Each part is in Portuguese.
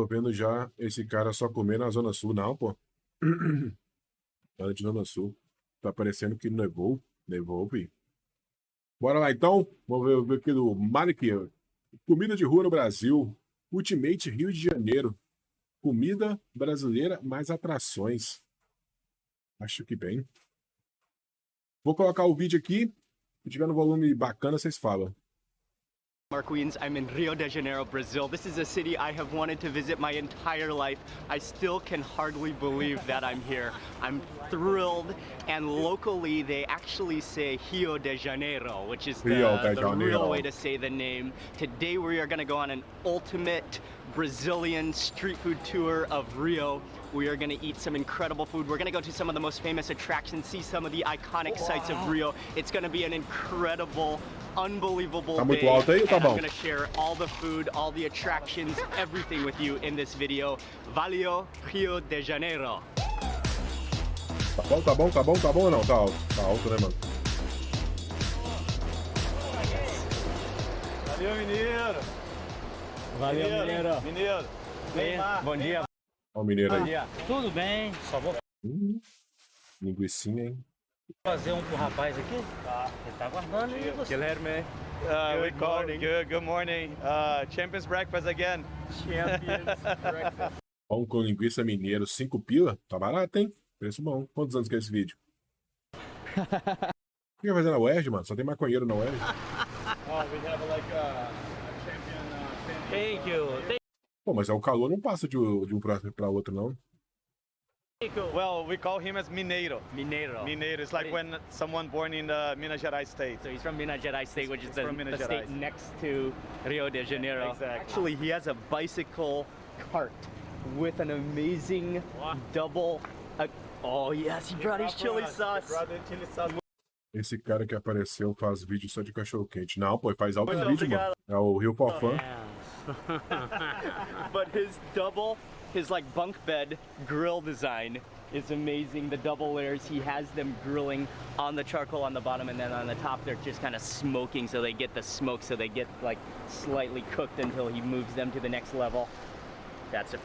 Tô vendo já esse cara só comer na Zona Sul. Não, pô. Nada de Zona Sul. Tá parecendo que nevou. Nevou, filho. Bora lá, então. Vamos ver aqui do Malik. Comida de rua no Brasil. Ultimate Rio de Janeiro. Comida brasileira mais atrações. Acho que bem. Vou colocar o vídeo aqui. Se tiver no volume bacana, vocês falam. Marquinhos, I'm in Rio de Janeiro, Brazil. This is a city I have wanted to visit my entire life. I still can hardly believe that I'm here. I'm thrilled, and locally they actually say Rio de Janeiro, which is the real way to say the name. Today we are going to go on an ultimate Brazilian street food tour of Rio. We are going to eat some incredible food. We're going to go to some of the most famous attractions, see some of the iconic sites of Rio. It's going to be an incredible, unbelievable day. And I'm going to share all the food, all the attractions, everything with you in this video. Valeu, Rio de Janeiro. Tá bom ou não? Tá alto, né, mano? Valeu, mineiro. Valeu, mineiro. Mineiro. Bom dia. Ó o mineiro aí. Tudo bem, só vou Linguicinha, hein? fazer um pro rapaz aqui. Ele tá aguardando aí você. Guilherme. Good morning. Champions breakfast again. Champions breakfast. Pão com linguiça mineiro, 5 pila. Tá barato, hein? Preço bom. Quantos anos que é esse vídeo? O que vai fazer na UERJ, mano? Só tem maconheiro na UERJ. We have like a champion. Thank you. Pô, mas o calor não passa de um pra outro, não. Well, we call him as Mineiro. Mineiro. Mineiro. It's like when someone born in the Minas Gerais state. So he's from Minas Gerais state, which is the Gerais. state next to Rio de Janeiro. Exactly. Actually, he has a bicycle cart with an amazing double... oh yes, he brought his chili sauce. Esse cara que apareceu faz vídeo só de cachorro-quente. Não, pô, faz altos vídeos, mano. É o Rio Forfã. But his like bunk bed grill design is amazing. The double layers, he has them grilling on the charcoal on the bottom, and then on the top they're just kind of smoking, so they get the smoke, so they get like slightly cooked until he moves them to the next level. That's a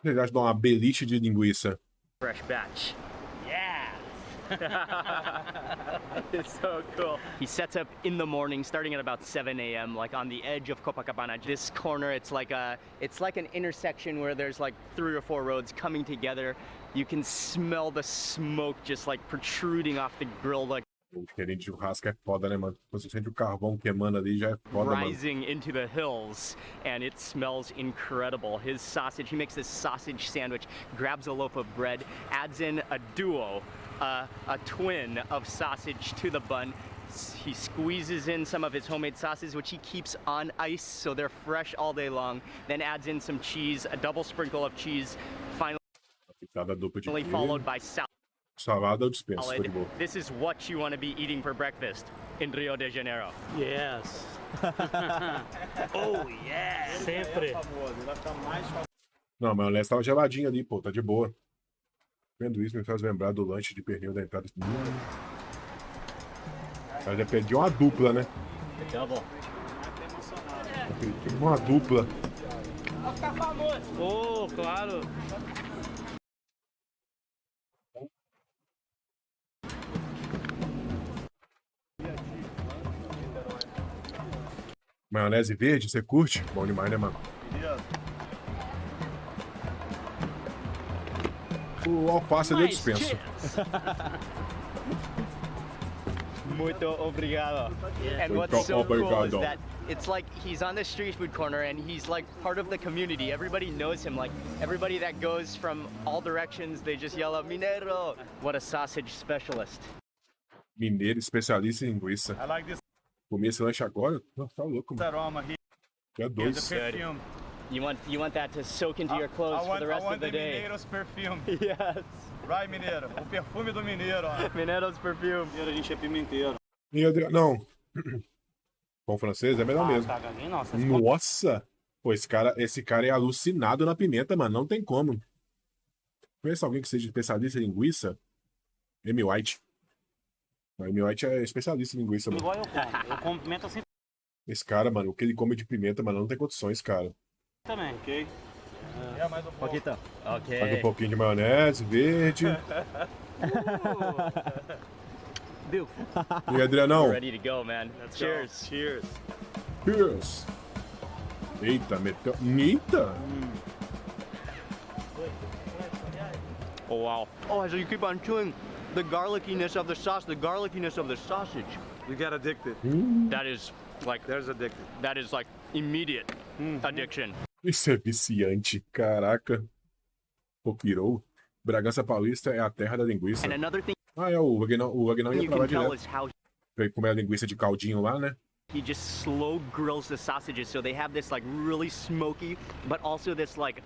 Vocês acham de uma beliche de linguiça? fresh batch. Yeah. It's so cool. He sets up in the morning, starting at about 7 a.m., like on the edge of Copacabana. This corner, it's like an intersection where there's like 3 or 4 roads coming together. You can smell the smoke just like protruding off the grill, like O cheirinho de churrasco é foda, né, mano? Quando você sente o carvão queimando ali, já é foda, mano. rising into the hills, and it smells incredible. His sausage, he makes this sausage sandwich, grabs a loaf of bread, adds in a duo, a twin of sausage to the bun. He squeezes in some of his homemade sauces, which he keeps on ice, so they're fresh all day long. Then adds in some cheese, a double sprinkle of cheese, finally followed by salada eu dispenso, tô de boa. This is what you want to be eating for breakfast in Rio de Janeiro. Yes. Oh, yeah! Sempre. Não, mas o maionese tava geladinho ali, pô, tá de boa. Vendo isso me faz lembrar do lanche de pernil da entrada. Mas já perdi uma dupla, né? Double. Uma dupla. Vai ficar famoso! Oh, claro. Maionese verde, você curte? Bom demais, né, mano? O alface ali eu dispenso. Muito obrigado. And what's so cool is that it's like he's on the street food corner and he's like part of the community. Everybody knows him. Like everybody that goes from all directions, they just yell out Mineiro. What a sausage specialist. Mineiro especialista em linguiça. I like this Comi esse lanche agora? Nossa, tá louco, mano. aroma here. É dois. Perfume. You want that to soak into your clothes for the rest of the day. Mineiro's perfume. Yes. Right, mineiro. O perfume do mineiro, ó. Mineiro's perfume. A gente é pimenteiro. Não. Pão francês é melhor mesmo. Nossa! Pô, esse cara é alucinado na pimenta, mano. Não tem como. Conhece alguém que seja especialista em linguiça? Amy White. A Amy White é especialista em linguiça, mano. Igual eu como. Eu como pimenta sempre. Esse cara, mano, o que ele come de pimenta, mano, não tem condições, cara. também. Ok? É mais um pouco. Aqui então. Ok. Faz um pouquinho de maionese verde. Beautiful. E Adrianão? Ready to go, man. Cheers. Cheers. Cheers. Eita, meteu. Eita! Oh, wow. Oh, as you keep on chewing, the garlickiness of the sauce, the garlickiness of the sausage. You get addicted. That is like, There's addicted. that is like immediate addiction. Isso é viciante, caraca. Pô, pirou. Bragança Paulista é a terra da linguiça. And another thing Ah, é, o Aguinaldo ia you pra lá can tell direto. is how Pra ir comer a linguiça de caldinho lá, né? he just slow grills the sausages, so they have this like really smoky, but also this like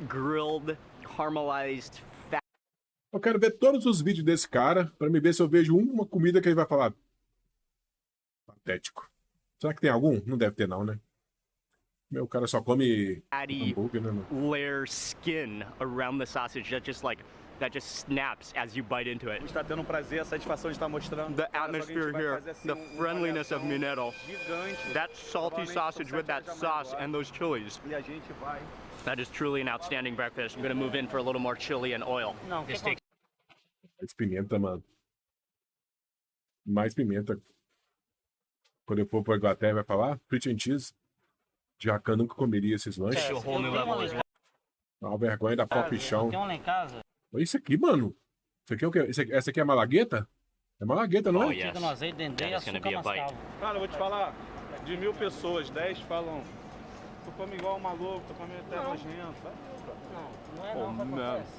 grilled, caramelized fat. Eu quero ver todos os vídeos desse cara pra me ver se eu vejo uma comida que ele vai falar. Patético. Será que tem algum? Não deve ter não, né? Meu, o cara só come Fatty hambúrguer, né, mano? layer skin around the sausage that just snaps as you bite into it. Está tendo um prazer, a satisfação de estar mostrando. The Cara, só que a gente atmosphere vai here, fazer, assim, the avaliação friendliness of Mineiro, gigante. that salty Provavelmente sausage são with that 7 da manhã sauce agora. and those chilies. E a gente vai. That is truly an outstanding breakfast. I'm gonna move in for a little more chili and oil. Não, This que takes Mais pimenta, mano. Mais pimenta. Quando eu for pra Inglaterra, vai falar? Fish and cheese. Jacan nunca comeria esses lanches. to a whole new level as well. É uma vergonha da pau chão. Tem um lá em casa. Olha isso aqui, mano. Isso aqui é o quê? Essa aqui é malagueta? É malagueta, não é? Oh, yeah. Fica no azeite, dendê e That is gonna açúcar be a bite. mascavo. Cara, eu vou te falar. De 1000 pessoas, 10 falam. Tu come igual um maluco, tu come até nojento. Não é Oh, não, que man. acontece.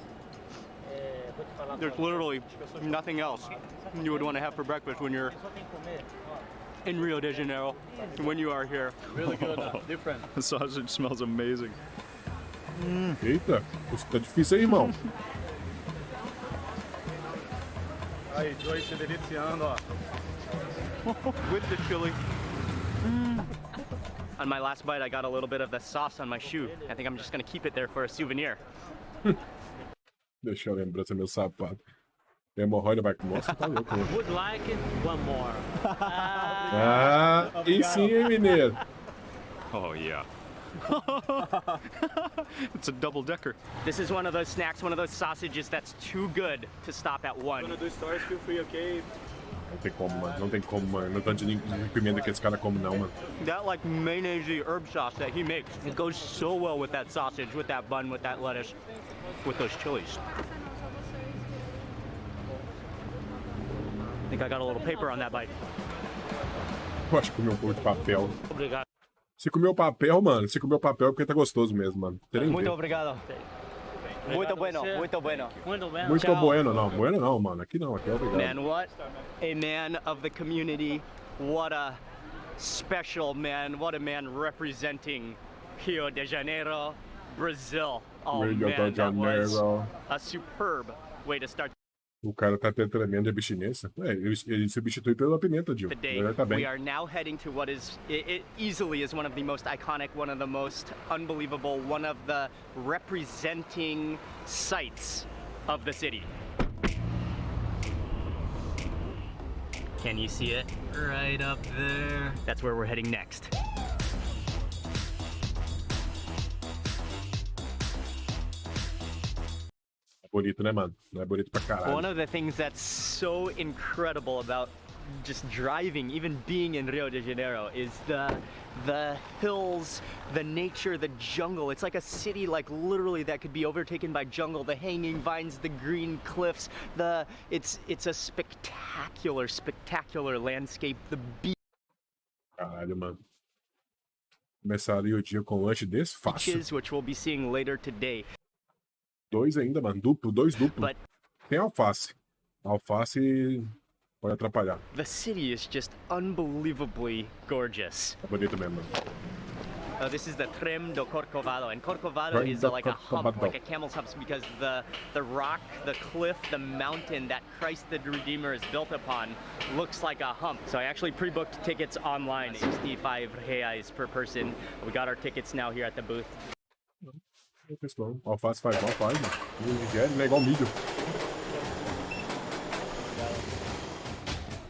É, vou te falar. There's literally nothing else you would want to have for breakfast when you're Só tem que comer. Ó, in Rio de Janeiro, when you are here. Really good, different. The sausage smells amazing. Eita, isso tá difícil aí, irmão. Aí, Joey se deliciando, ó. With the chili. On my last bite, I got a little bit of the sauce on my shoe. I think I'm just gonna keep it there for a souvenir. Deixa eu lembrar meu sapato. Hemorroida vai com nossa, tá louco. Né? would like one more. Ah, e sim, hein, mineiro? Oh, yeah. It's a double decker. This is one of those snacks, one of those sausages that's too good to stop at one. Quando do stories, feel free, ok? Não tem como, mano. Não tem como, mano. Não tanto de pimenta que esse cara come, não, mano. That like mayonnaise herb sauce that he makes, it goes so well with that sausage, with that bun, with that lettuce, with those chilies. I think I got a little paper on that bite. Eu acho que comeu um pouco de papel. Obrigado. Se comeu papel, mano, se comeu papel é porque tá gostoso mesmo, mano. Tem nem Muito ver. obrigado. Muito bueno, muito bueno. Muito bem. Muito Tchau. bueno, não. Bueno não, mano. Aqui não, aqui é obrigado. Man, what a man of the community. What a special man. What a man representing Rio de Janeiro, Brazil. Oh Rio de man, that was Janeiro. a superb way to start O cara tá tendo tremendo de abstinência. É, ele substitui pela pimenta, Dil. the day. Ele tá We bem. are now heading to what is it easily is one of the most iconic, one of the most unbelievable, one of the representing sights of the city. Can you see it? Right up there. That's where we're heading next. É bonito, né, mano? Não é bonito pra caralho. One of the things that's so incredible about just driving, even being in Rio de Janeiro, is the hills, the nature, the jungle. It's like a city, like literally that could be overtaken by jungle. The hanging vines, the green cliffs. It's a spectacular landscape. The Caralho, mano. Começaria o dia com um lanche desse? Fácil. beaches, which we'll be seeing later today. 2 ainda, mano. Duplo, 2 duplo. But Tem alface. Alface pode atrapalhar. the city is just unbelievably gorgeous. É bonito mesmo, mano. This is the Trem do Corcovado, and Corcovado Trem is do like a hump, Corcovado. like a camel's hump, because the rock, the cliff, the mountain that Christ the Redeemer is built upon looks like a hump. So I actually pre-booked tickets online, 65 reais per person. We got our tickets now here at the booth. É questão. Alface faz mal, faz, mano. Não é igual milho.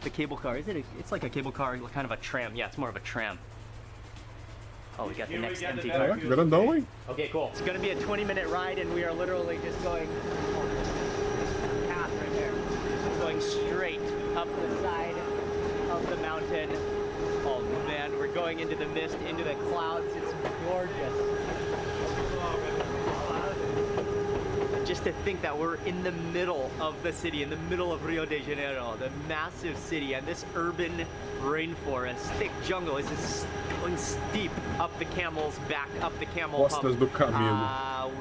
The cable car, is it? It's like a cable car, kind of a tram. Yeah, it's more of a tram. Oh, we got the next empty É, car. grandão, hein? Okay, cool. It's gonna be a 20-minute ride, and we are literally just going path right there, going straight up the side of the mountain. Oh man, we're going into the mist, into the clouds. It's gorgeous. Just to think that we're in the middle of the city, in the middle of Rio de Janeiro, the massive city, and this urban rainforest, thick jungle is just going steep up the camel's back, up the camel hump. Costas do camelo.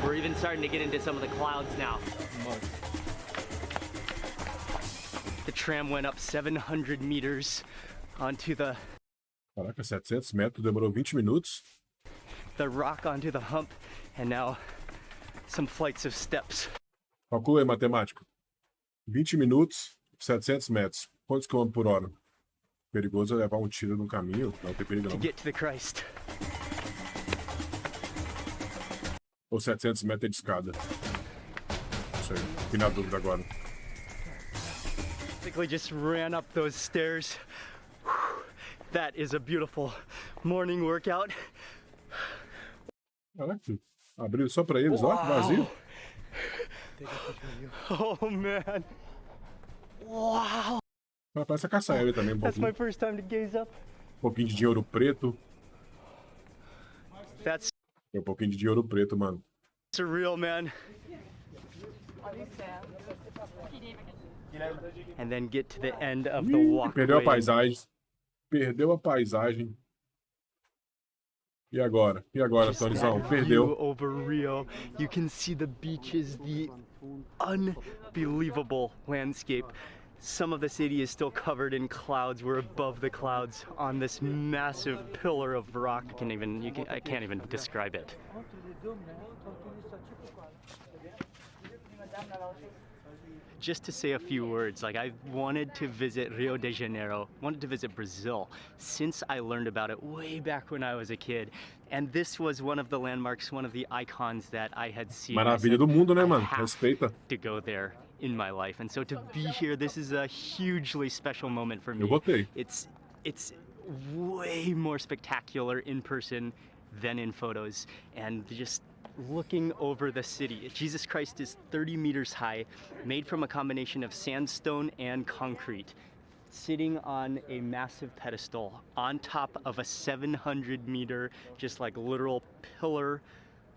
We're even starting to get into some of the clouds now. The tram went up 700 meters onto the Caraca, 700 metros, demorou 20 minutos. rock onto the hump, and now some flights of steps. Calcula aí, matemático. 20 minutos, 700 metros. Quantos quilômetros por hora? Perigoso é levar um tiro no caminho. Não tem perigo To não. get to the Christ. Ou 700 metros é de escada. Não sei, fiquei na dúvida agora. Basically just ran up those stairs. That is a beautiful morning workout. Caraca, abriu só pra eles, ó, vazio. Oh man. Wow. Parece a caça aérea também, um That's my pouquinho. first time to gaze up. Um pouquinho de ouro preto. That's Tem um pouquinho de ouro preto, mano. surreal, man. And then get to the end of the Ih, walkway. perdeu a paisagem. Perdeu a paisagem. E agora? E agora, Just Tonizão? that view Perdeu. over Rio. You can see the beaches, the unbelievable landscape. Some of the city is still covered in clouds. We're above the clouds on this massive pillar of rock. I can't even describe it. Just to say a few words, like I wanted to visit Rio de Janeiro, wanted to visit Brazil since I learned about it way back when I was a kid. And this was one of the landmarks, one of the icons that I had seen. I Maravilha said, do mundo, né, "I mano? have Respeita. to go there in my life." And so to be here, this is a hugely special moment for me. Eu botei. It's way more spectacular in person than in photos, and just looking over the city. Jesus Christ is 30 meters high, made from a combination of sandstone and concrete, sitting on a massive pedestal on top of a 700-meter, just like literal pillar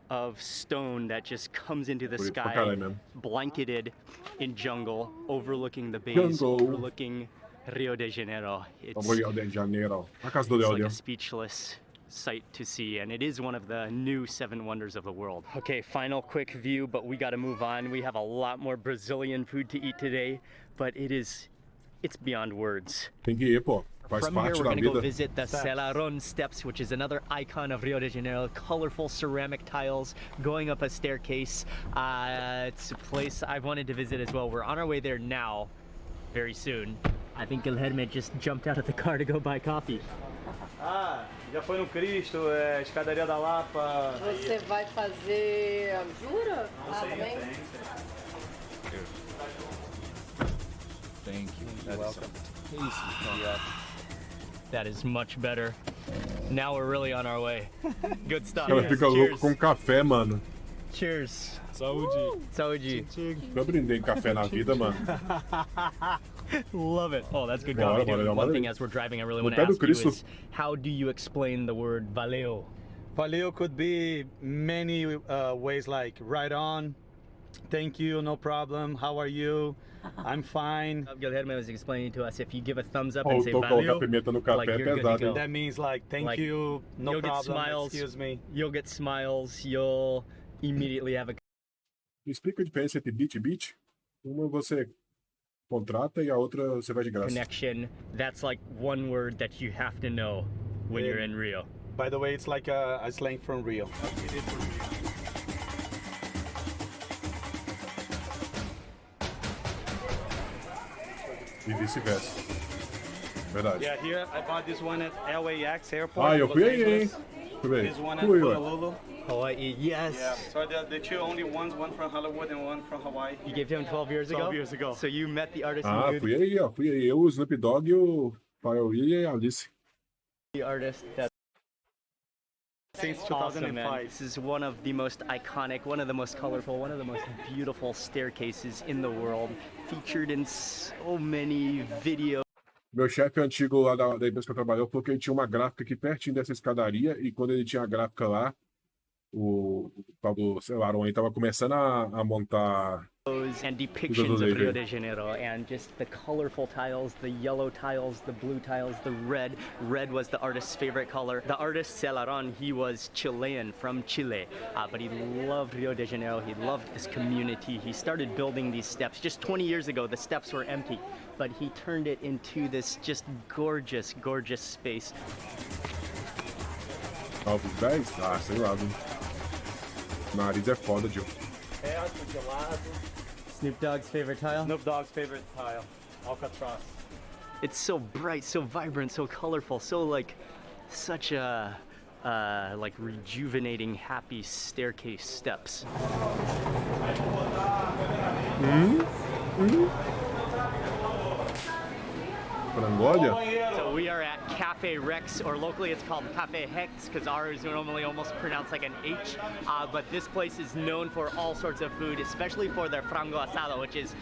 of stone that just comes into the Bonito pra sky, caralho mesmo. blanketed in jungle, overlooking the bays, Jungle. overlooking Rio de Janeiro. It's Rio de Janeiro. A casa do it's like Léo. a speechless sight to see, and it is one of the new 7 wonders of the world. Okay, final quick view, but we gotta move on. We have a lot more Brazilian food to eat today, but it's beyond words. Tem que ir, pô. Faz From here, parte we're da gonna go vida. visit the Selarón Steps, which is another icon of Rio de Janeiro. Colorful ceramic tiles going up a staircase. It's a place I've wanted to visit as well. We're on our way there now, very soon. I think Guilherme just jumped out of the car to go buy coffee. Ah, já foi no Cristo, Escadaria da Lapa. Você vai fazer. Jura? Amém? Thank you. You're welcome. That is much better. Now we're really on our way. Good stuff. Ela fica louco Cheers. com café, mano. Cheers. Saúde. Saúde. Eu brindei café na vida, mano. Love it. Oh, that's good Bora, coffee, bora, dude. bora. One thing as we're driving, I really want to pé do ask you Cristo. is, how do you explain the word valeu? Valeu could be many ways, like right on, thank you, no problem, how are you, I'm fine. Guilherme was explaining to us, if you give a thumbs up Ó, and o say tô colocar valeu, pimenta no café like é you're good to pesado, go. hein? That means like thank Like, you, no you'll get problem, smiles. excuse me. you'll get smiles, you'll immediately have a Explica a diferença entre beat. Uma você contrata e a outra você vai de graça. connection. That's like one word that you have to know when you're in Rio. By the way, it's like a slang from Rio. E vice-versa. Verdade. Yeah, here I bought this one at LAX airport. Ah, eu Los fui aí, hein? Angeles. Fui This one at Fui, ué. Honolulu. Hawaii, yes. Yeah, so the two only ones, one from Hollywood and one from Hawaii. You gave him 12 years ago? 12 years ago. So you met the artist Ah, in fui aí, ó. Fui aí. Eu, o Snoop Dogg e o Paiolia e Alice. The artist that Since awesome, man. 2005. This is one of the most iconic, one of the most colorful, one of the most beautiful staircases in the world, featured in so many videos. Meu chefe antigo lá da empresa que eu trabalhei falou que ele tinha uma gráfica aqui pertinho dessa escadaria e quando ele tinha a gráfica lá, o tal do Celaron aí tava começando a montar And depictions of Rio de Janeiro, and just the colorful tiles, the yellow tiles, the blue tiles, the red. Red was the artist's favorite color. The artist Celaron, he was Chilean, from Chile, but he loved Rio de Janeiro. He loved this community. He started building these steps. Just 20 years ago, the steps were empty, but he turned it into this just gorgeous, gorgeous space. Alves 10? Ah, sei lá, viu? Nariz é foda, Gil. Snoop Dogg's favorite tile? Snoop Dogg's favorite tile, Alcatraz. It's so bright, so vibrant, so colorful, so like such a like rejuvenating, happy staircase steps. Frangolha? So we are at Cafe Rex, or locally it's called Cafe Hex, because ours is normally almost pronounced like an H. But this place is known for all sorts of food, especially for their frango asado, which is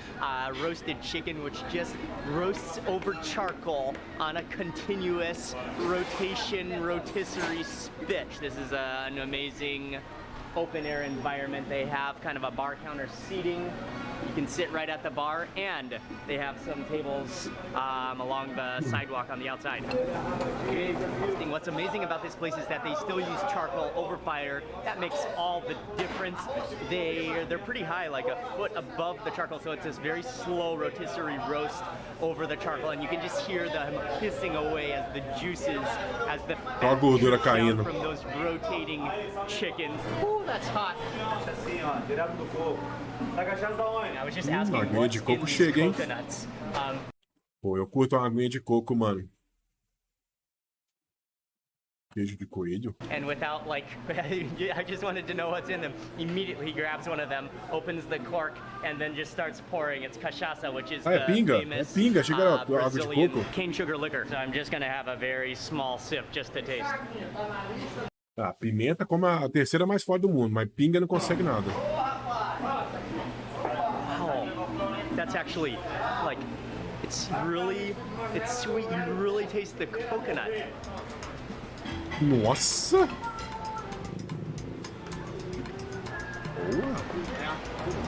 roasted chicken, which just roasts over charcoal on a continuous rotisserie spit. This is an amazing open air environment. They have kind of a bar counter seating. You can sit right at the bar, and they have some tables along the sidewalk on the outside. What's amazing about this place is that they still use charcoal over fire. That makes all the difference. They're pretty high, like a foot above the charcoal, so it's this very slow rotisserie roast over the charcoal, and you can just hear them hissing away as the juices, as the fat gordura drips down caindo. from those rotating chickens. Ooh, that's hot. I was just asking aguinha what's de in coco these chega, hein? coconuts. Pô, eu curto uma aguinha de coco, mano. Queijo de coelho. And without like, I just wanted to know what's in them. Immediately he grabs one of them, opens the cork, and then just starts pouring. It's cachaça, which is É the pinga, famous é pinga. Chega a água de Brazilian coco. cane sugar liquor. So I'm just gonna have a very small sip just to taste. Ah, pimenta como a terceira mais forte do mundo, mas pinga não consegue nada. Wow, that's actually like, it's sweet. You really taste the coconut. Nossa! Boa!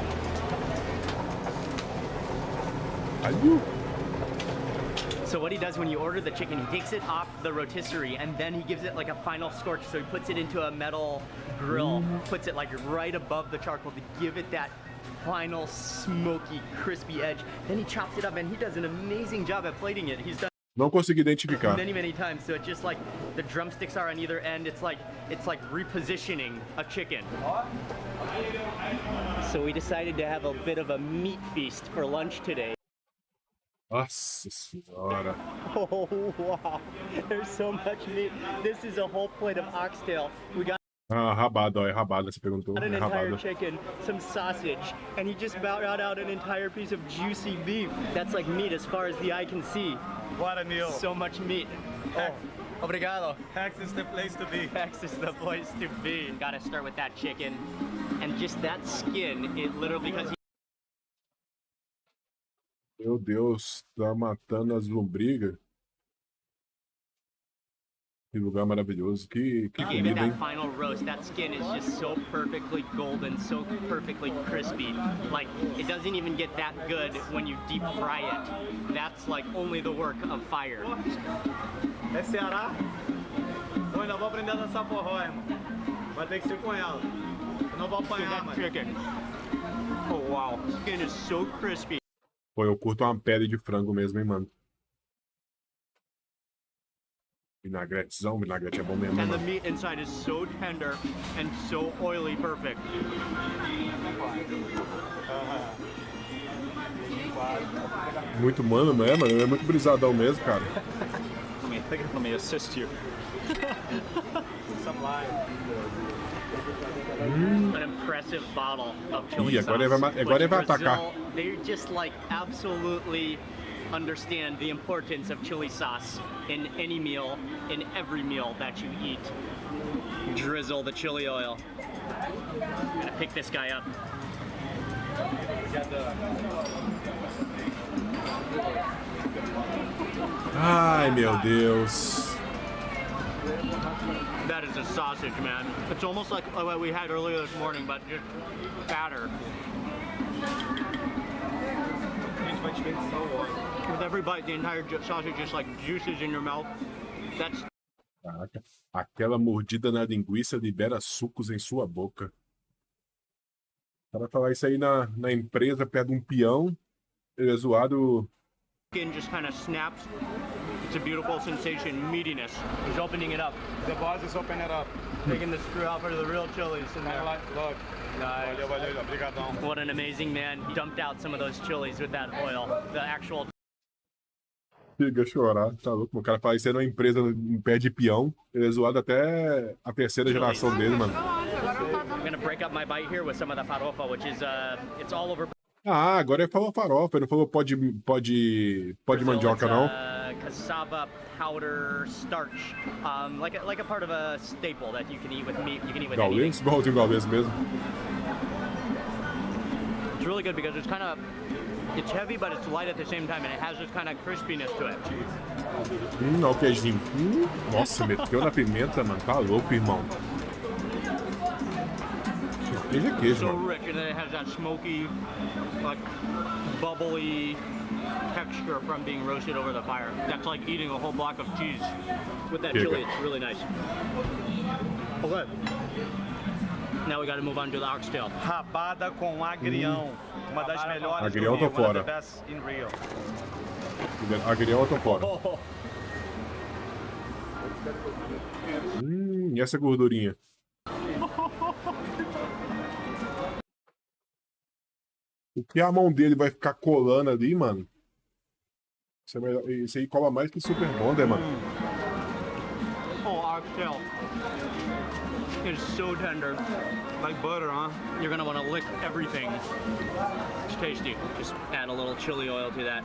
Aí, So what he does when you order the chicken, he takes it off the rotisserie and then he gives it like a final scorch. So he puts it into a metal grill, puts it like right above the charcoal to give it that final smoky, crispy edge. Then he chops it up, and he does an amazing job at plating it. He's done não consegui identificar. many times. So it's just like the drumsticks are on either end. It's like repositioning a chicken. So we decided to have a bit of a meat feast for lunch today. Nossa senhora. Oh wow, there's so much meat. This is a whole plate of oxtail. We got Ah, rabada, ó, é rabada, você perguntou. an É entire rabada. chicken, some sausage, and he just brought out an entire piece of juicy beef. That's like meat as far as the eye can see. What a meal. So much meat. Oh, obrigado. Hex is the place to be. Hex is the place to be. Gotta start with that chicken, and just that skin. It literally, because Meu Deus, tá matando as lombrigas. Que lugar maravilhoso. Que even comida, hein? that final roast, that skin is just so perfectly golden, so perfectly crispy. Like, it doesn't even get that good when you deep fry it. That's like only the work of fire. É Ceará? Eu ainda vou aprender a dançar forró, irmão. Vai ter que ser com ela. Eu não vou apanhar, That mano. chicken. Oh wow, skin is so crispy. Pô, eu curto uma pele de frango mesmo, hein, mano. Vinagretezão, vinagrete é bom mesmo, And the mano. meat inside is so tender and so oily, perfect. Muito mano, né, mano? É muito brisadão mesmo, cara. Let me assist you. Some lime. An impressive bottle of chili Ih, agora ele vai sauce, agora ele vai which atacar. Brazil, they're just like absolutely understand the importance of chili sauce in any meal, in every meal that you eat. Drizzle the chili oil. I'm gonna pick this guy up. Ai, meu Deus. That is a sausage, man. It's almost like what we had earlier this morning, but just fatter. With every bite, the entire sausage just like juices in your mouth. That's... Caraca, aquela mordida na linguiça libera sucos em sua boca. Para falar isso aí na empresa, perto de um peão, ele é zoado. Skin just kind of snaps. It's a beautiful sensation, meatiness. He's opening it up. The boss is opening it up. Taking the screw out for the real chilies in there. Look. Nice. Valeu, obrigadão. What an amazing man. He dumped out some of those chilies with that oil. The actual... Chega a chorar, tá louco? O cara fala isso aí numa empresa em pé de peão, ele é zoado até a terceira geração dele, mano. I'm gonna break up my bite here with some of the farofa, which is, it's all over... Ah, agora ele falou farofa, ele não falou pó de mandioca, não? Cassava powder starch, like a part of a staple that you can eat with meat. You can eat with anything. Gaulês? Igualzinho gaulês mesmo. It's really good because it's heavy, but it's light at the same time, and it has this kind of crispiness to it. Olha o queijinho. Nossa, meteu na pimenta, mano. Tá louco, irmão. Queijo é queijo, So mano. rich, and then it has that smoky, like bubbly texture from being roasted over the fire. That's like eating a whole block of cheese with that chili. It's really nice. Okay. Now we got to move on to the oxtail. Rabada com agrião. Uma das melhores do Agrião, Rio. tô fora. One of the best in Rio. Agrião eu tô fora. E essa gordurinha? O que a mão dele vai ficar colando ali, mano? Isso aí cola mais que Super Bonder, mano. Oh, oxtail is so tender, like butter, huh? You're gonna want to lick everything. It's tasty. Just add a little chili oil to that.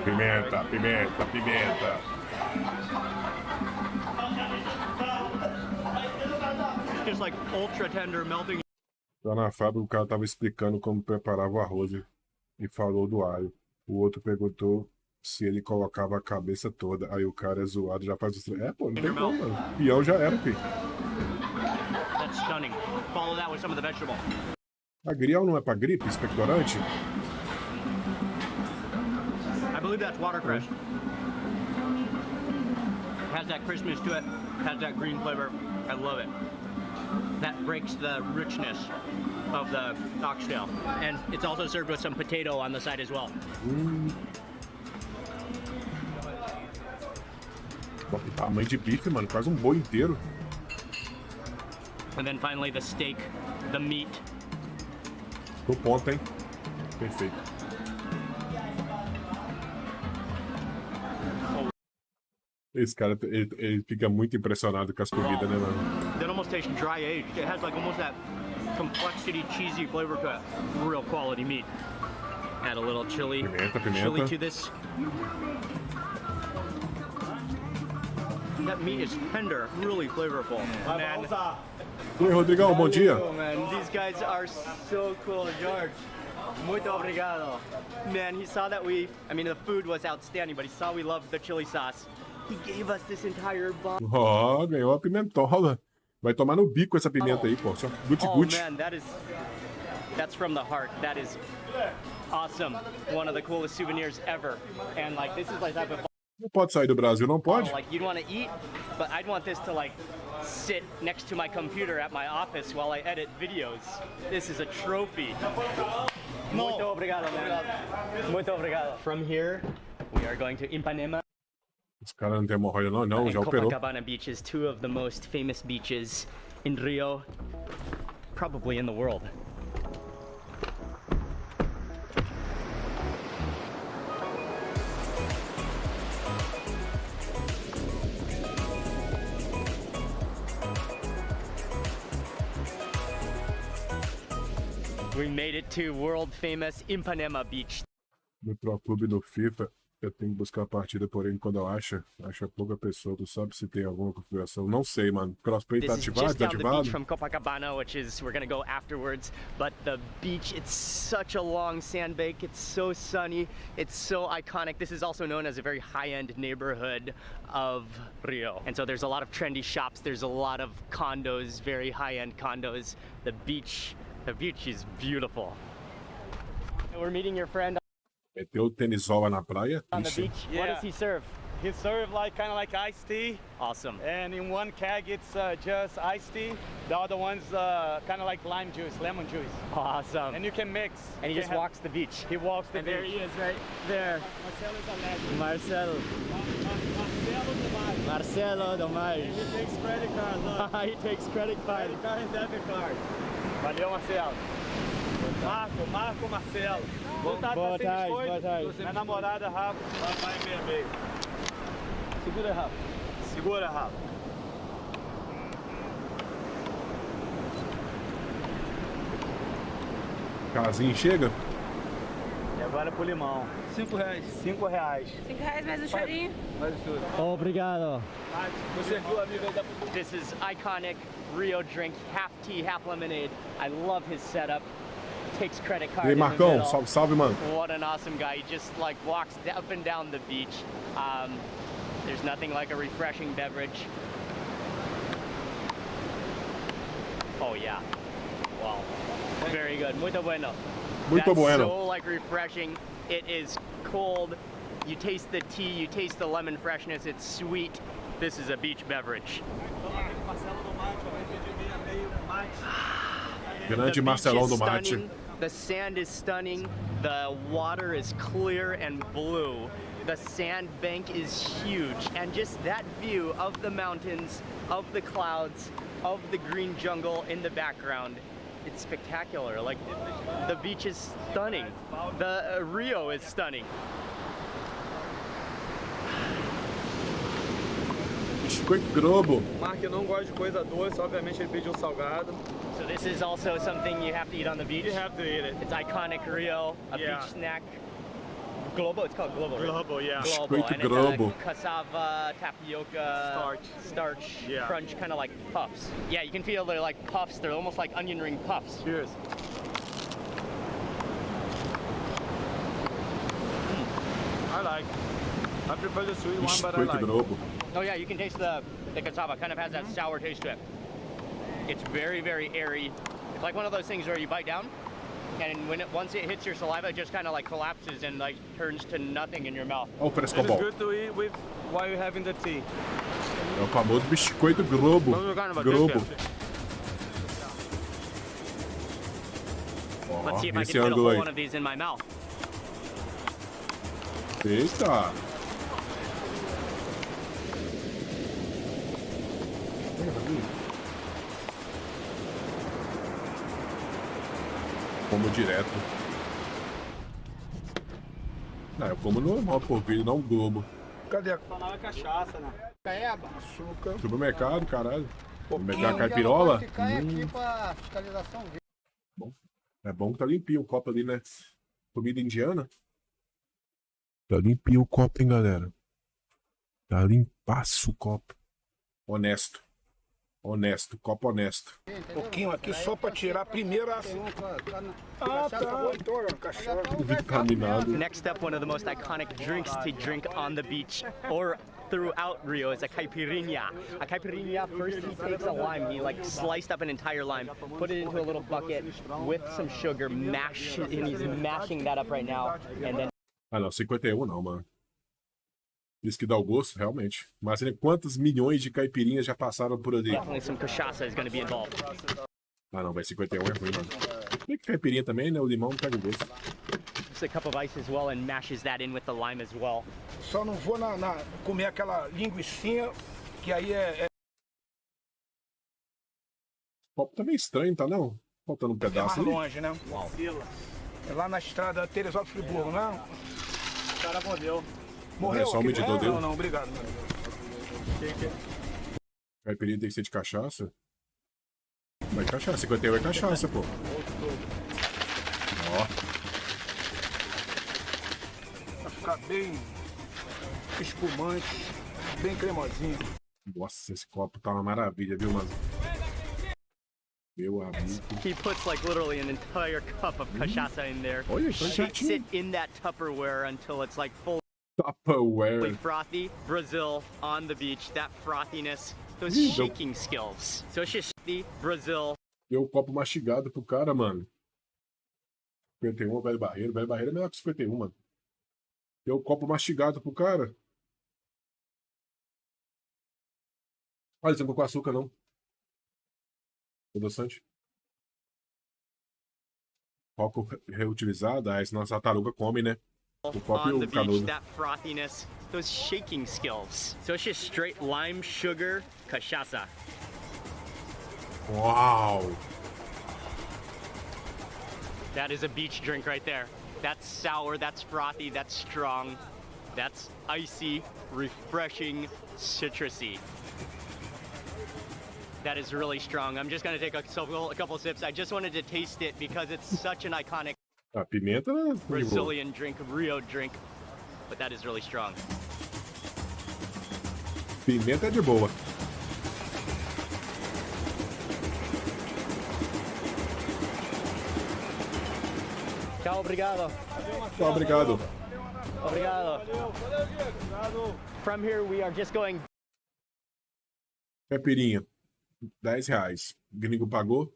Pimenta, pimenta, pimenta. It's just like ultra tender, melting. Lá na fábrica o cara tava explicando como preparava o arroz e falou do alho. O outro perguntou se ele colocava a cabeça toda. Aí o cara é zoado, já faz o... É, pô, não tem como, mano. Peão já era, filho. That's stunning. Follow that with some of the vegetable. Agrião não é pra gripe, expectorante? I believe that's watercress. It has that crispness to it, has that green flavor. I love it. That breaks the richness of the oxtail. And it's also served with some potato on the side as well. Tamanho de bife, mano. Quase um boi inteiro. And then finally the steak, the meat. No ponto, hein? Perfeito. Esse cara, ele fica muito impressionado com as comidas, né, mano? That almost tastes dry aged. It has like almost that complexity, cheesy flavor to it. Real quality meat. Add a little chili. Pimenta. Chili to this. That meat is tender, really flavorful. Man. E aí, Rodrigão, bom dia. Man, these guys are so cool, George. Muito obrigado. Man, he saw that the food was outstanding, but he saw we loved the chili sauce. He gave us this entire box. Ó, ganhou a pimentola. Vai tomar no bico essa pimenta aí, pô. Só guti-guti. Oh man, that's from the heart. That is awesome. One of the coolest souvenirs ever. And like, this is like type of... Não pode sair do Brasil, não pode? Like, you'd want to eat, but I'd want this to like sit next to my computer at my office while I edit videos. This is a trophy. Muito obrigado, man. Muito obrigado. From here, we are going to Ipanema. Esse cara não tem hemorroida não, não, já operou. Copacabana Beach is two of the most famous beaches in Rio, probably in the world. We made it to world famous Ipanema Beach. No Pro Clube no FIFA, eu tenho que buscar a partida, porém, quando eu acho pouca pessoa. Tu sabe se tem alguma configuração? Não sei, mano. Crossplay tá This is ativado, just down the beach desativado? from Copacabana, which is we're gonna go afterwards. But the beach, it's such a long sandbank. It's so sunny. It's so iconic. This is also known as a very high-end neighborhood of Rio. And so there's a lot of trendy shops. There's a lot of condos, very high-end condos. The beach is beautiful. And we're meeting your friend Meteu tenisola na praia? on the Ixi. beach. What does he serve? He served like kind of like iced tea, Awesome. and in one keg it's just iced tea. The other one's kind of like lime juice, lemon juice, Awesome. and you can mix. And he You just can have- walks the beach. He walks the And there beach. he is right there. Marcelo. Marcelo do Mais. He takes credit cards. Look. He takes credit card. Credit card and debit card. Valeu, Marcelo. Marco Marcelo. Boa tarde, boa tarde. Minha namorada, Rafa, vai meio. Segura, Rafa. Segura, Rafa. Casinho chega? E agora pro limão. R$5. R$5. R$5 mais um chorinho. Obrigado. Você viu, amigo, aí dá pro... This is iconic Rio drink, half tea, half lemonade. I love his setup. Takes credit E card aí, in the Marcão? middle. Salve, salve, mano. What an awesome guy. He just like walks up and down the beach. There's nothing like a refreshing beverage. Oh yeah. Wow. Very good. Muito bueno. Muito That's bueno. so like refreshing. It is cold. You taste the tea, you taste the lemon freshness. It's sweet. This is a beach beverage. Grande The beach Marcelão is do Mate. stunning, the sand is stunning, the water is clear and blue, the sand bank is huge, and just that view of the mountains, of the clouds, of the green jungle in the background, it's spectacular. Like, the beach is stunning. The Rio is stunning. Biscoito Globo. Mark não gosta de coisa doce, obviamente ele pediu salgado. So this is also something you have to eat on the beach. You have to eat it. It's iconic Rio, a Yeah. beach snack. Globo, it's called Globo, right? Globo, yeah. Globo, Biscoito and it's Globo. cassava, tapioca, starch, Yeah. crunch, kind of like puffs. Yeah, you can feel they're like puffs. They're almost like onion ring puffs. Cheers. I like. I prefer the sweet one, but I Biscoito like. Globo. Oh yeah, you can taste the cassava. Kind of has that sour taste to it. It's very, very airy. It's like one of those things where you bite down, and once it hits your saliva, it just kind of like collapses and like turns to nothing in your mouth. Olha o It is frescobol. good to eat with while you're having the tea. É o famoso biscoito Globo. Vamos jogar no Globo. Let's see if I Esse can fit a ângulo whole aí. one of these in my mouth. Eita. Como direto. Não, eu como normal por vídeo, não Globo. Cadê a Só cachaça, né? açúcar? Supermercado, caralho. Mercado caipirola? aqui pra fiscalização. É bom que tá limpinho o copo ali, né? Comida indiana. Tá limpinho o copo, hein, galera? Tá limpaço o copo. Honesto. Honesto, copo honesto. Pouquinho aqui só pra tirar a primeira. Ah, tá. Então, cachaça. Vitaminado. Next up, one of the most iconic drinks to drink on the beach or throughout Rio is a caipirinha. A caipirinha, first he takes a lime, he like sliced up an entire lime, put it into a little bucket with some sugar, mash it, and he's mashing that up right now, and then Ah, não, 51 não, mano. Isso que dá o gosto, realmente. Mas quantos milhões de caipirinhas já passaram por ali? definitely some cachaça is going to be involved. Ah, não, vai 51 é ruim, mano. Bem que caipirinha também, né? O limão não pega o gosto. Just a cup of ice as well and mashes that in with the lime as well. Só não vou comer aquela linguicinha, que aí é O copo tá meio estranho, tá não? Faltando um mais pedaço ali. longe, né? É lá na estrada Teresópolis Friburgo, né? O cara morreu. Morreu É só o aqui, medidor né? dele. Não, não, obrigado. Mano. Caipirinha tem que ser de cachaça? Vai cachaça, 51 é cachaça, pô. Ó. ficar bem espumante, bem cremosinho. Nossa, esse copo tá uma maravilha, viu, mano? Meu amigo. He puts like literally an entire cup of cachaça in there. Olha, Shakes it in that Tupperware until it's like fully Tupperware. frothy. Brazil on the beach, that frothiness, those shaking skills. So it's just Brazil. Deu o copo mastigado pro cara, mano. 51, velho barreiro. Velho barreiro é melhor que 51, mano. Deu o copo mastigado pro cara. Olha, você não com açúcar, não. Adoçante. Copo reutilizado. Ah, senão essa tartaruga come, né? O copo e On the o beach, canudo. that frothiness, those shaking skills. So it's just straight lime, sugar, cachaça. Uau! That is a beach drink right there. That's sour, that's frothy, that's strong, that's icy, refreshing, citrusy. That is really strong. I'm just gonna take a couple sips. I just wanted to taste it because it's such an iconic A pimenta, né? Brazilian drink, Rio drink, but that is really strong. Pimenta é de boa. Tchau, obrigado. Tchau, obrigado. Obrigado. From here we are just going Caipirinha, R$10. Gringo pagou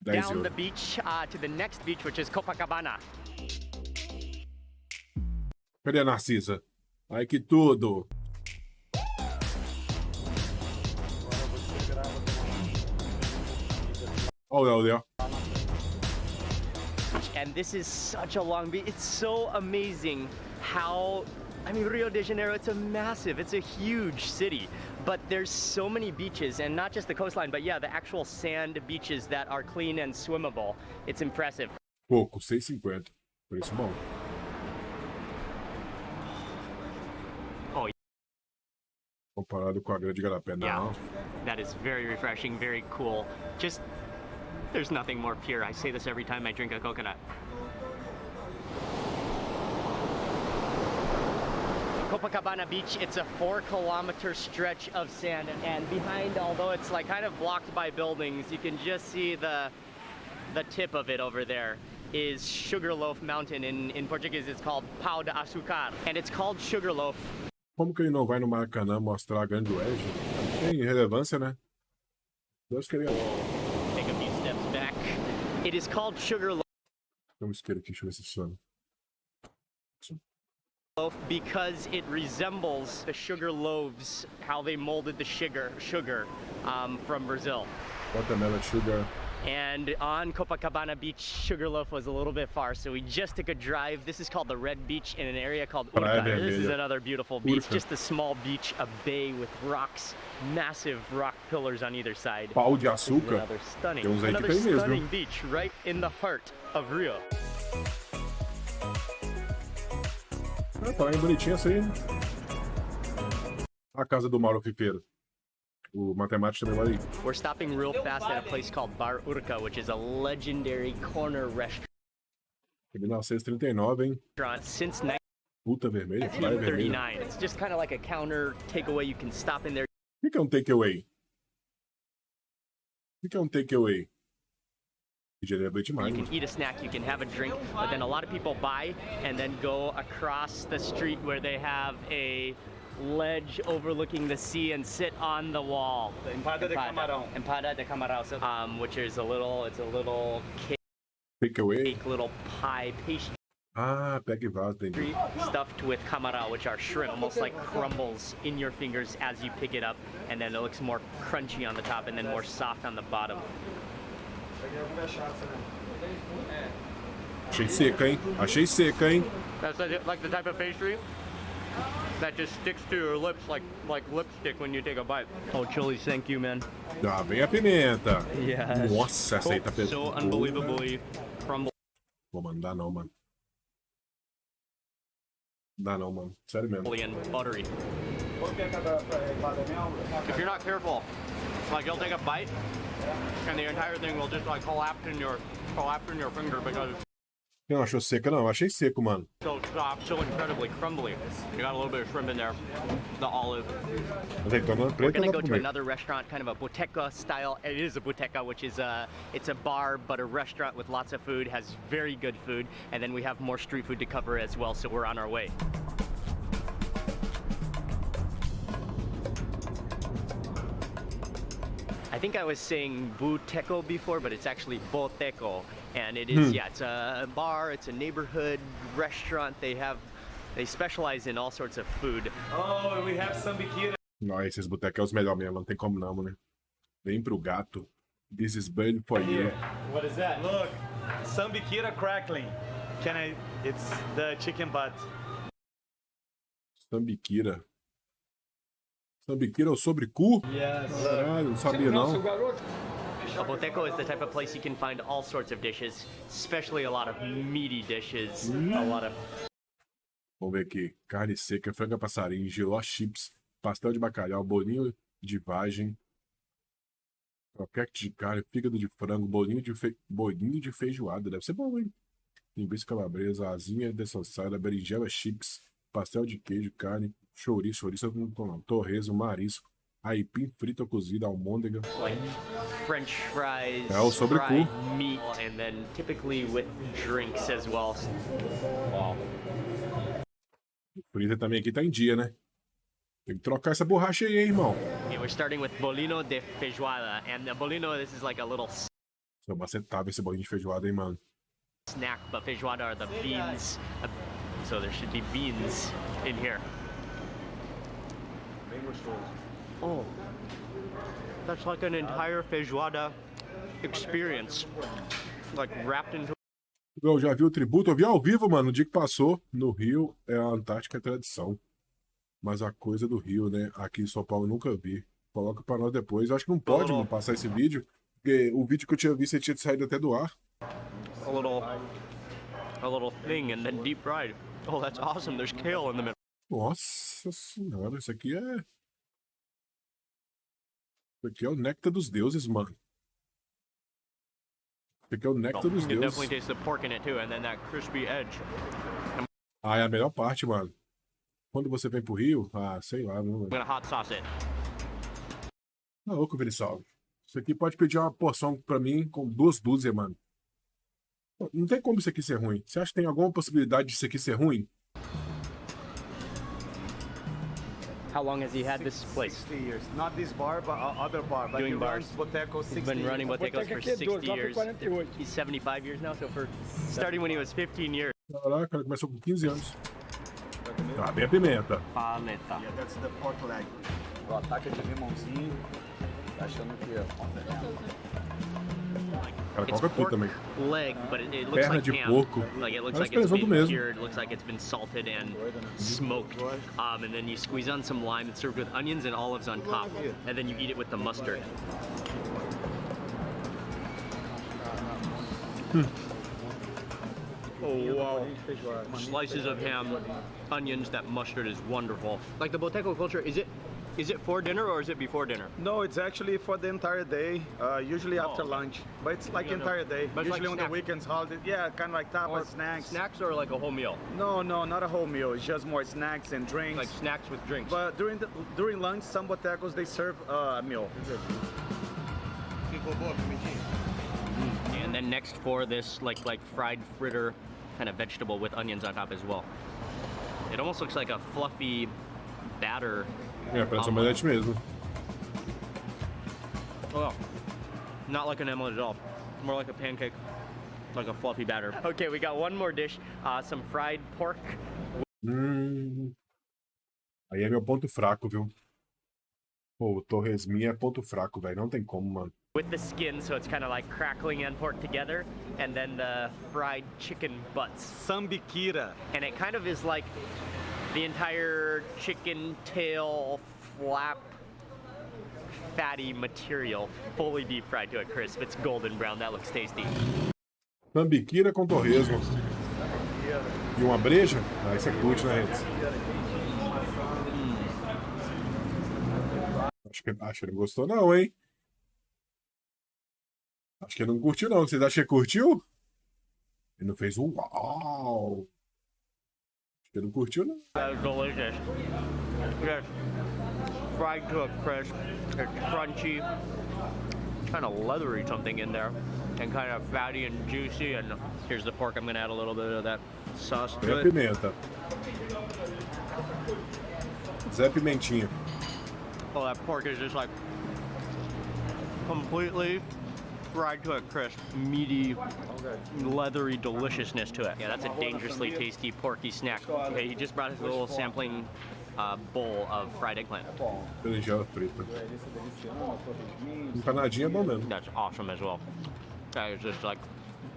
10 down the euros. beach to the next beach, which is Copacabana. Cadê a Narcisa? Ai, que tudo! Olha o Léo. And this is such a long beach. It's so amazing how, I mean, Rio de Janeiro, it's a huge city, but there's so many beaches, and not just the coastline, but yeah, the actual sand beaches that are clean and swimmable. It's impressive. Pouco, 6,50. Preço bom. Oh, Comparado com a grande garapé, não. yeah, that is very refreshing, very cool. Just, there's nothing more pure. I say this every time I drink a coconut. Copacabana Beach, it's a 4-kilometer stretch of sand, and behind, although it's like kind of blocked by buildings, you can just see the tip of it over there is Sugarloaf Mountain. In Portuguese, it's called Pau de Açúcar, and it's called Sugarloaf. Como que ele não vai no Maracanã mostrar a grande Reagindo? Tem relevância, né? Deus queria. Take a few steps back. It is called Sugarloaf Tem um isqueiro aqui, deixa eu ver se funciona. because it resembles the sugar loaves, how they molded the sugar from Brazil. Watermelon sugar. And on Copacabana Beach, Sugarloaf was a little bit far, so we just took a drive. This is called the Red Beach in an area called Praia Urca. This is Vermelha. another beautiful beach, Urca. just a small beach, a bay with rocks, massive rock pillars on either side. Pau de This is açúcar. another stunning, Tem uns aí que another tem mesmo, stunning viu? beach right in the heart of Rio. Ah, tá bem bonitinho essa aí. A casa do Mauro Fifeiro. O matemático também vai aí. We're stopping real fast at a place called Bar Urca, which is a legendary corner restaurant Em 1939, hein? since Puta vermelha, praia vermelha. 1939. It's just kind of like a counter takeaway. You can stop in there. O que é um takeaway? O que é um takeaway? Pedir bem demais, You mano. can eat a snack, you can have a drink, but then a lot of people buy and then go across the street where they have a ledge overlooking the sea and sit on the wall. Empada de camarão. Empada de camarão. So, which is a little Takeaway? cake, little pie pastry Ah, pega e vaza, entendi. stuffed with camarão, which are shrimp, almost like crumbles in your fingers as you pick it up, and then it looks more crunchy on the top and then more soft on the bottom. Achei seca, hein? Achei seca, hein? That's like the type of pastry that just sticks to your lips like lipstick when you take a bite. Oh, chilies, thank you, man. Já vem a pimenta. Yes. Nossa, essa aí tá pesada. So unbelievably crumbled. Pô, mano, dá não, mano. Dá não, mano. Sério mesmo. And buttery. If you're not careful, like you'll take a bite, and the entire thing will just like collapse in your finger because Você não achou seca, não? Eu achei seco, mano. So soft, so incredibly crumbly. You got a little bit of shrimp in there, the olive. Azeitona We're preta gonna dá go pra to comer. another restaurant, kind of a boteca style. It is a boteca, which is it's a bar, but a restaurant with lots of food, has very good food, and then we have more street food to cover as well, so we're on our way. I think I was saying boteco before, but it's actually boteco, and it is, yeah, it's a bar, it's a neighborhood restaurant. They specialize in all sorts of food. Oh, we have sambiquira. Não, esses botecos é os melhores mesmo, não tem como não, né? Vem pro gato. This is bird for you. What is that? Look, sambiquira crackling. It's the chicken butt. Sambiquira. Sambiquira é o sobre cu? Yes. Caralho, não sabia não. A boteco is the type of place you can find all sorts of dishes, especially a lot of meaty dishes, a lot of... Vamos ver aqui. Carne seca, franga passarinho, giló chips, pastel de bacalhau, bolinho de vagem, croquete de carne, fígado de frango, bolinho de feijoada. Deve ser bom, hein? Linguiça calabresa, asinha dessalçada, berinjela chips, pastel de queijo, carne, chouriço eu não tô não, torresmo, marisco, aipim frito ou cozido, almôndega. like French fries, É o sobre fried cu. meat, and then typically with drinks as well. Wow. O freezer também aqui tá em dia, né? Tem que trocar essa borracha aí, hein, irmão? Okay, we're starting with bolino de feijoada, and the bolino, this is like a little Seu macetável esse bolinho de feijoada, hein, mano? snack, but feijoada are the beans, so there should be beans in here. Oh, that's like an entire feijoada experience, like wrapped into... Eu já vi o tributo, eu vi ao vivo, mano, no dia que passou. No Rio, a Antártica é tradição. Mas a coisa do Rio, né? Aqui em São Paulo eu nunca vi. Coloca pra nós depois. Eu acho que não pode, mano, passar esse vídeo. Porque o vídeo que eu tinha visto, ele tinha saído até do ar. a little thing and then deep fried. Oh, that's awesome. There's kale in the middle. Nossa senhora, isso aqui é... Isso aqui é o néctar dos deuses, mano. Isso aqui é o néctar dos You deuses. definitely taste the pork in it too, and then that crispy edge. Ah, é a melhor parte, mano. Quando você vem pro Rio, sei lá, não... I'm gonna hot sauce it. Tá louco, Vinisalvo. Isso aqui pode pedir uma porção pra mim com 2 dúzias, mano. Não tem como isso aqui ser ruim. Você acha que tem alguma possibilidade disso aqui ser ruim? How long has he had this place? 60 years. Not this bar, but other bar. But Doing he runs bars. Boteco 60 He's been running years. Botecos for 60 years. 48. He's 75 years now, so for starting when he was 15 years. Caraca, ele começou com 15 anos. Ah, bem a pimenta. Paleta. Yeah, that's the pork leg. O ataque de limãozinho. Tá achando que é. Cara, It's qualquer tudo pork também. leg, but it looks Perna like de ham. porco. Like it looks Parece like it's presunto been mesmo. cured. Looks like it's been salted and smoked. And then you squeeze on some lime. It's served with onions and olives on top, and then you eat it with the mustard. Oh wow! Slices of ham, onions. That mustard is wonderful. Like the Boteco culture, is it for dinner or is it before dinner? No, it's actually for the entire day. Usually after lunch, but it's like entire day. But it's Usually like on the snacks. weekends, holidays. Yeah, kind of like tapas, Or snacks. Snacks or like a whole meal? No, not a whole meal. It's just more snacks and drinks. Like snacks with drinks. But during lunch, some botecos they serve a meal. And then next for this like fried fritter kind of vegetable with onions on top as well. It almost looks like a fluffy batter. É, parece uma omelete mesmo. Oh, not like an omelet at all. More like a pancake, like a fluffy batter. Okay, we got one more dish. Some fried pork. Aí é meu ponto fraco, viu? Pô, o torresminho é ponto fraco, velho. Não tem como, mano. With the skin, so it's kind of like crackling and pork together, and then the fried chicken butts. Sambiquira. And it kind of is like the entire chicken tail flap fatty material fully deep fried to a crisp. It's golden brown. That looks tasty. Sambiquira com torresmo. E uma breja? Ah, isso é curte, né, gente? Acho que ele não gostou não, hein? Acho que ele não curtiu não. Vocês acham que ele curtiu? Ele não fez um uau. Acho que ele não curtiu, não. That is delicious. Yes. Fried to a crisp. It's crunchy. Kind of leathery something in there. And kind of fatty and juicy. And here's the pork. I'm going to add a little bit of that sauce to Zé it. Pimenta. Zé Pimentinha. Oh, that pork is just like completely fried to a crisp, meaty, leathery deliciousness to it. Yeah, that's a dangerously tasty porky snack. Okay, he just brought his little sampling bowl of fried eggplant. Berinjela frita. Empanadinha é bom mesmo. That's awesome as well. That is just like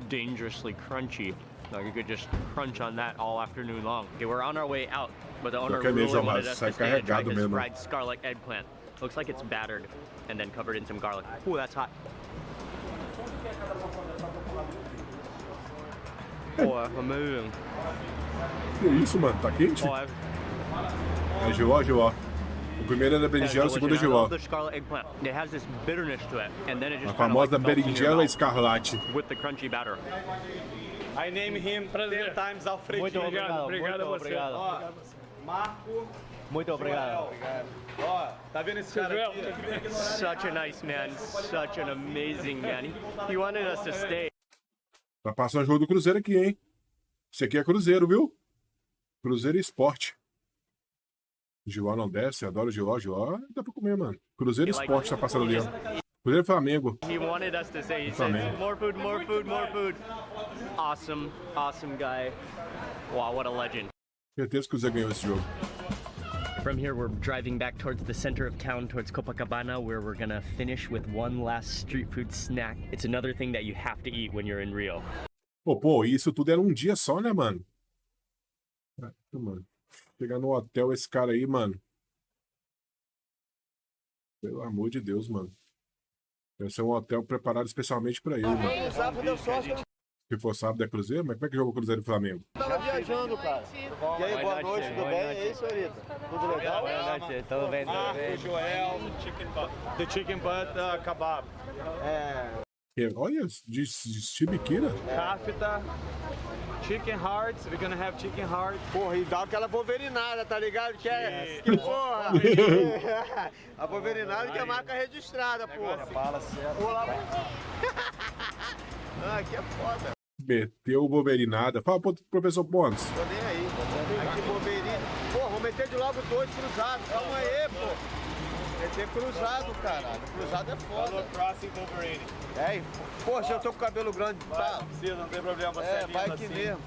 dangerously crunchy. Like you could just crunch on that all afternoon long. Okay, we're on our way out, but the owner really wanted us to stay and try his fried scarlet eggplant. Looks like it's battered and then covered in some garlic. Ooh, that's hot. Oh, amazing. Que isso, mano? Tá quente? Oh, É giló, giló. O primeiro é da berinjela, o segundo é giló. the scarlet eggplant. It has this bitterness to it, and then it A just kind of famosa like melts in your berinjela mouth escarlate. with the crunchy batter. I name him 10 times Alfredinho. Muito obrigado. Obrigado a você. Obrigado. Ó, Marco. Muito obrigado. Ó, tá vendo esse cara aqui? Such a nice man, such an amazing man. He wanted us to stay. Tá passando o jogo do Cruzeiro aqui, hein? Esse aqui é Cruzeiro, viu? Cruzeiro e Esporte. Giló não desce, adoro Giló. Giló dá pra comer, mano. Cruzeiro e Esporte tá passando ali, ó. Cruzeiro e Flamengo. He wanted us to say, he said, more food, more food, more food. Awesome, awesome guy. Wow, what a legend. Certeza que o Cruzeiro ganhou esse jogo. From here, we're driving back towards the center of town, towards Copacabana, where we're gonna finish with one last street food snack. It's another thing that you have to eat when you're in Rio. Pô, isso tudo era um dia só, né, mano? Mano. Chegar no hotel esse cara aí, mano. Pelo amor de Deus, mano. Deve ser um hotel preparado especialmente pra ele, mano. Se for sábado é Cruzeiro, mas como é que joga o Cruzeiro e Flamengo? Tava viajando, cara. E aí, boa noite, tudo bem? É isso, Arita? Tudo legal? Boa noite, tudo bem, tudo bem. Joel, the chicken butt kebab. Olha, de chibiquira. Kafta, chicken hearts, we're gonna have chicken hearts. Porra, e dá aquela wolverinada, tá ligado? Que porra! A wolverinada que é marca registrada, porra. Fala certo. Ah, que é foda. Meteu wolverinada. Fala pro professor Pontes. Tô nem aí. Aqui, wolverina. Porra, vou meter de logo dois cruzados. Calma aí, pô. Meter cruzado, caralho. Cruzado é foda. Crossing Wolverine. É, poxa, eu tô com o cabelo grande. Tá? Não precisa, não tem problema. Você é vai que assim mesmo.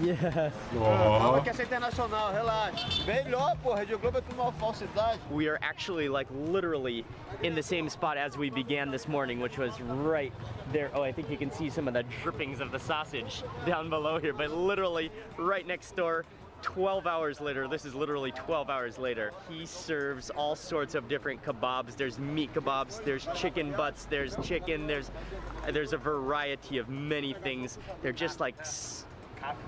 Yes. Calma que essa é internacional, relaxa. Melhor, porra, Rede Globo é tudo uma falsidade. We are actually like literally in the same spot as we began this morning, which was right there. Oh, I think you can see some of the drippings of the sausage down below here, but literally right next door. 12 hours later, this is literally 12 hours later, he serves all sorts of different kebabs. There's meat kebabs, there's chicken butts, there's chicken, there's a variety of many things. They're just like,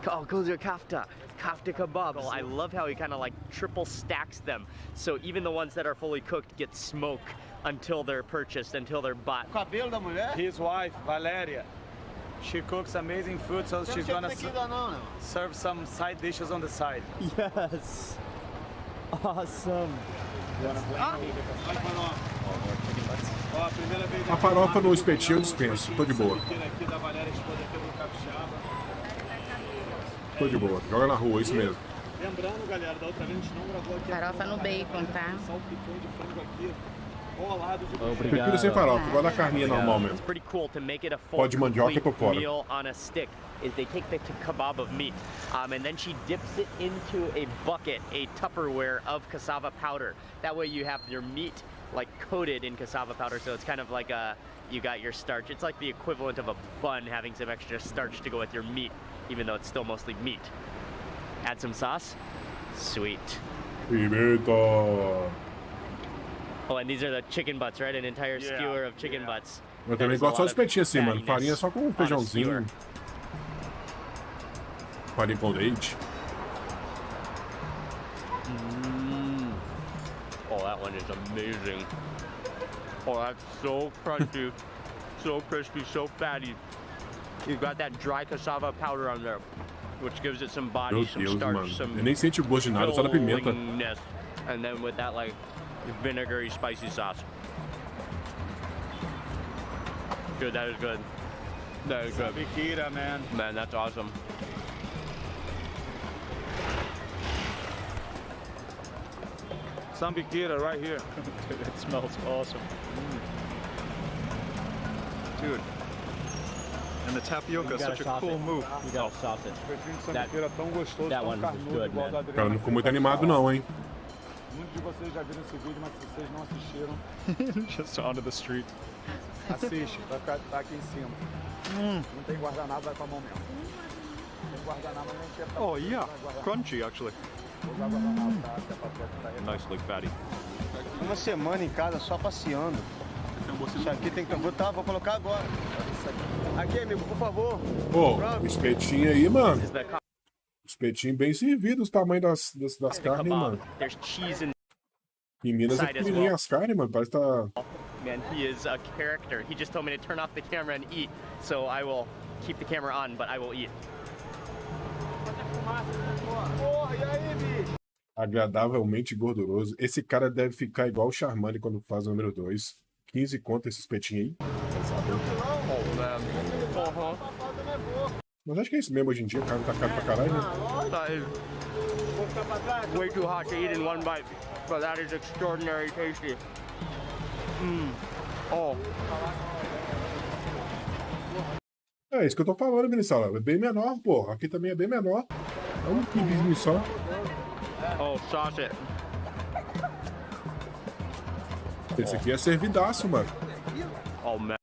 oh, those are kafta kebabs. I love how he kind of like triple stacks them. So even the ones that are fully cooked get smoke until they're purchased, until they're bought. Cabelo da mulher? His wife, Valeria. She cooks amazing food, so she's gonna serve some side dishes on the side. Yes. Awesome. A farofa no espetinho eu dispenso. Tô de boa. Tô de boa. Joga na rua, isso mesmo. Lembrando, galera, da outra vez a gente não gravou aqui. Farofa no bacon, tá? Salpicão de frango aqui. Prefiro sem farofa, igual da carninha normal mesmo. It's pretty cool to make it a full Pode mandioca, eu tô fora. meal on a stick. Is they take the kebab of meat, and then she dips it into a bucket, a Tupperware of cassava powder. That way you have your meat like coated in cassava powder, so it's kind of like you got your starch. It's like the equivalent of a bun having some extra starch to go with your meat, even though it's still mostly meat. Add some sauce. Sweet. Pimenta. Oh, and these are the chicken butts, right? An entire skewer of chicken butts. Eu também gosto só de espetinho assim, mano. Farinha só com feijãozinho. Farinha com leite. Oh, that one is amazing. Oh, that's so crunchy, so crispy, so fatty. You've got that dry cassava powder on there, which gives it some body, Meu some Deus, starch, mano. some Eu nem senti o gosto de nada, só da pimenta. fillingness. And then with that like vinegary spicy sauce. Dude, that is good. That is good. Biqueira, man. Man, that's awesome. Sambiqueira right here. Dude, it smells awesome. Dude. And the tapioca is such a cool move. You gotta sauce it. Sambiqueira tão gostoso, that tão one was carnudo, good, igual man. da Adriana. Cara, não ficou muito animado não, hein? Muitos de vocês já viram esse vídeo, mas se vocês não assistiram, Just onto the street. assiste, vai ficar tá aqui em cima. Não tem guardanapo, vai com a mão mesmo. Não tem guardanapo, nem quer pra... Oh yeah, crunchy actually. Vou usar guardanapo, tá? Que a patrulha tá aí. Nicely fatty. Uma semana em casa só passeando. Isso aqui tem que... Vou colocar agora. Aqui, amigo, por favor. Pô, o espetinho aí, mano. Is the Espetinho bem servido, os tamanhos das carnes, hein, mano. There's cheese in. Em Minas é Side as pequenininha well. as carnes, mano. Parece que tá... Man, he is a character. He just told me to turn off the camera and eat, so I will keep the camera on, but I will eat. Porra, e aí, bicho? Agradavelmente gorduroso. Esse cara deve ficar igual o Charmani quando faz o número 2. 15 conto esse espetinho aí. Mas acho que é isso mesmo hoje em dia. O cara tá caro pra caralho, né? That is way too hot to eat in one bite, but that is extraordinary tasty. Oh, É isso que eu tô falando, Vinicius. É bem menor, pô. Aqui também é bem menor. É um quibezinho só. oh, sauce it. Esse aqui é servidaço, mano. Oh man.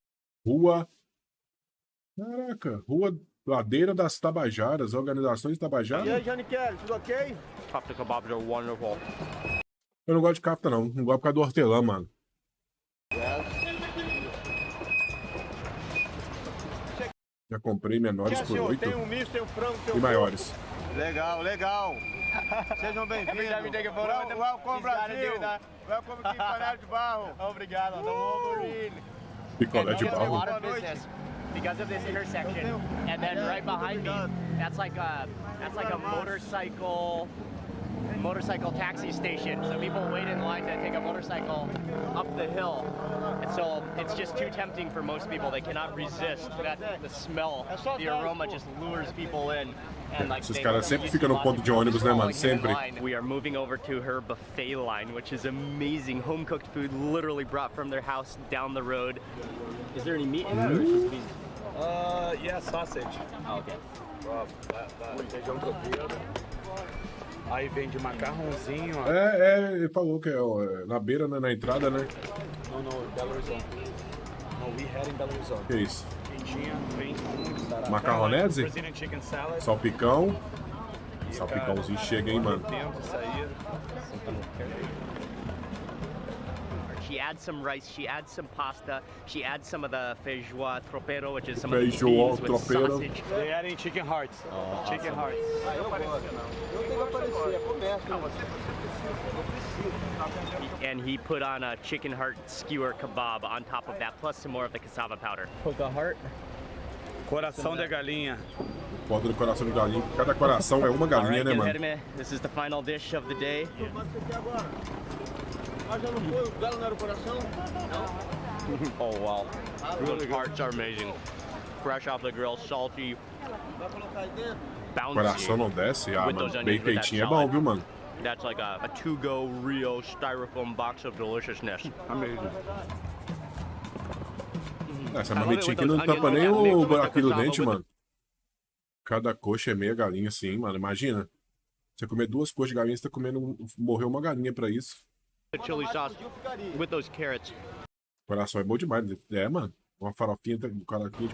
Rua. Caraca. Rua Ladeira das Tabajaras. Organizações E aí, Tabajaras. Jane Kelly, tudo ok? Kafta kebabs are wonderful. Eu não gosto de capta, não. Não gosto por causa do hortelã, mano. Já comprei menores por 8 Tem um misto, tem um frango, tem um e maiores. Legal, legal. Sejam bem-vindos. Welcome, Brasil. Welcome aqui em Panela de Barro. Obrigado, no Wolverine. Picolé de There's a barro. lot of business because of this intersection, and then right behind me, that's like a motorcycle taxi station. So people wait in line to take a motorcycle up the hill, and so it's just too tempting for most people. They cannot resist that the smell, the aroma just lures people in. And like Esses caras sempre ficam no ponto de ônibus, né, mano? Sempre. we are moving over to her buffet line, which is amazing. Home cooked food, literally brought from their house down the road. Is there any meat in it? Or is it just beef? Yeah, sausage. Oh, okay. Feijão tropeiro. Aí vende macarrãozinho, ó. Ele falou que é ó, na beira, né, na entrada, né? No Belo Horizonte. No, we had in Belo Horizonte. Que isso? Quentinha, vem muito barato. Macarronese? Brazilian chicken salad. Salpicão. Salpicãozinho chega, hein, mano? Tempo, sair. She adds some rice, she adds some pasta, she adds some of the feijoa tropeiro, which is some Feijoa of the beans with tropeiro. sausage. They adding chicken hearts. Chicken hearts. Eu gosto. Eu tenho que aparecer, é comércio. And he put on a chicken heart skewer kebab on top of that, plus some more of the cassava powder. Poke a heart. Coração de galinha. Foto do coração de galinha. Cada coração é uma All galinha, right, né, mano? Guilherme, this is the final dish of the day. Mas já não foi, o galo não era o coração? Oh wow, those hearts are amazing. Fresh off the grill, salty, Vai colocar aí dentro? Coração bouncy. não desce? Ah, With mano. those onions, Bem with that feitinho é salad. bom, viu, mano? That's like a to-go Rio styrofoam box of deliciousness. Amazing. Essa I love it marmitinha with aqui não those tampa onions, nem with that mix o with the buraquinho do cassava, dente, with mano. Cada coxa é meia galinha, assim, mano. Imagina. Você comer 2 coxas de galinha, você tá comendo. Morreu uma galinha pra isso. The chili sauce with those carrots. Coração é bom demais. É, mano. Uma farofinha de Like the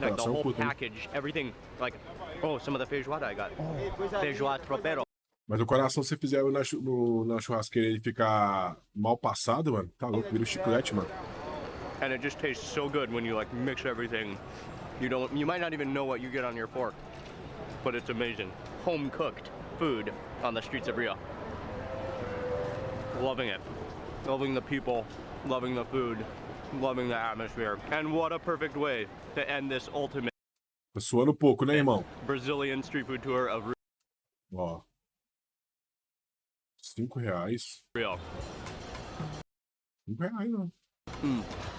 coração, whole puta. package, everything. Like, oh, some of the feijoada I got. Feijoada tropeiro. Mas o coração, se você fizer na churrasqueira ele ficar mal passado, mano, tá louco, vira um chiclete, mano. And it just tastes so good when you like mix everything. You might not even know what you get on your fork, but it's amazing. Home cooked food on the streets of Rio. Loving it. Loving the people, loving the food, loving the atmosphere. And what a perfect way to end this ultimate Tá suando pouco, né, irmão? Brazilian street food tour of Ó. R$5. Rio. R$5 não.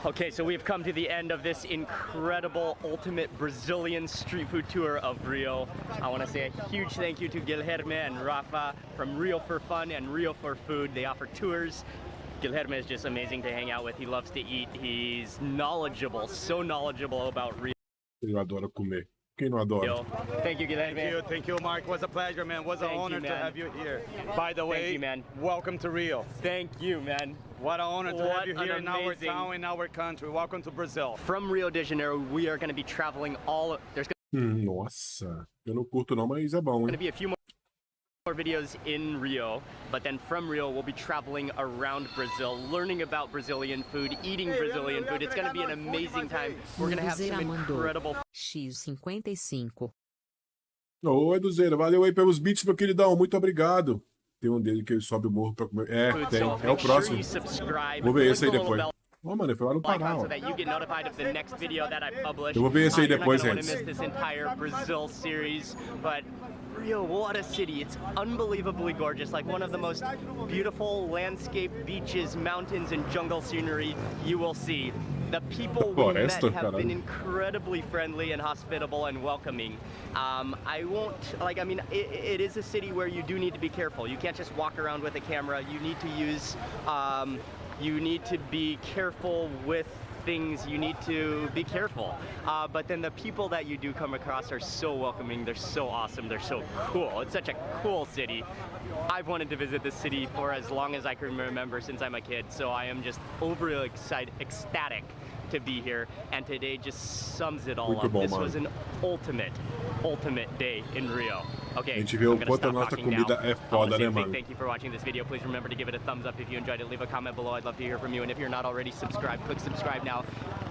Okay, so we've come to the end of this incredible ultimate Brazilian street food tour of Rio. I want to say a huge thank you to Guilherme and Rafa from Rio for Fun and Rio for Food. They offer tours. Guilherme is just amazing to hang out with. He loves to eat. He's knowledgeable, so knowledgeable about Rio. Ele adora comer. Quem não adora? Thank you, Guilherme. Thank you, Mark. It was a pleasure, man. It was an Thank you, honor to man. have you here. By the way, Thank you, man. welcome to Rio. Thank you, man. What an honor to What have you here an in our amazing- town, in our country. Welcome to Brazil. From Rio de Janeiro, we are going to be traveling all. There's Nossa, eu não curto não, mas é bom, going to hein? be a few more videos in Rio, but then from Rio we'll be traveling around Brazil, learning about Brazilian food, eating Brazilian food. It's going to be an amazing time. We're going to have some incredible X55. Oi, Duzeira, valeu aí pelos beats, meu queridão. Muito obrigado. Tem um dele que ele sobe o morro pra comer. É, food, tem. so É o make sure próximo. you subscribe. Vou ver esse aí click the little depois. bell Ó, mano, ele foi lá no Pará, icon ó. so that you get notified of the next video that I publish. Eu vou ver esse aí You're not depois, gonna wanna gente. miss this entire Brazil series, but Rio, what a city. It's unbelievably gorgeous, like one of the most beautiful landscape beaches, mountains, and jungle scenery you will see. The people we met Floresta, have been caralho. incredibly friendly and hospitable and welcoming. I won't, like, I mean, it is a city where you do need to be careful. You can't just walk around with a camera. You need to use, you need to be careful with things. You need to be careful. But then the people that you do come across are so welcoming. They're so awesome. They're so cool. It's such a cool city. I've wanted to visit this city for as long as I can remember since I'm a kid. So I am just overly excited, ecstatic to be here. And today just sums it all Muito up. bom, This mano. was an ultimate day in Rio. Okay, A gente vê o I'm gonna quanto a stop nossa talking comida now. é I wanna foda, say né, a big mano? thank you for watching this video. Please remember to give it a thumbs up if you enjoyed it. Leave a comment below. I'd love to hear from you. And if you're not already subscribed, click subscribe now.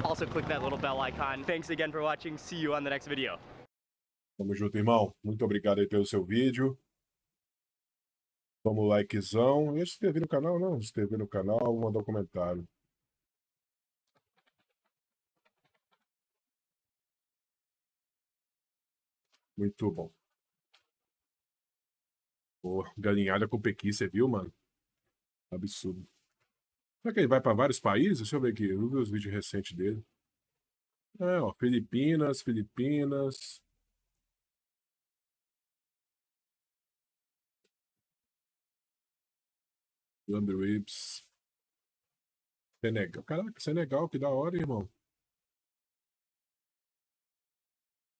Also click that little bell icon. Thanks again for watching. See you on the next video. Tamo junto, irmão. Muito obrigado aí pelo seu vídeo. Toma o likezão. E se inscrever no canal, não? Se inscrever no canal, mandar um comentário. Muito bom. Pô, galinhada com pequi, você viu, mano? Absurdo. Será que ele vai para vários países? Deixa eu ver aqui. Eu vi os vídeos recentes dele. É, ó. Filipinas, Filipinas. Lamb ribs. Senegal. Caraca, Senegal, que da hora, irmão.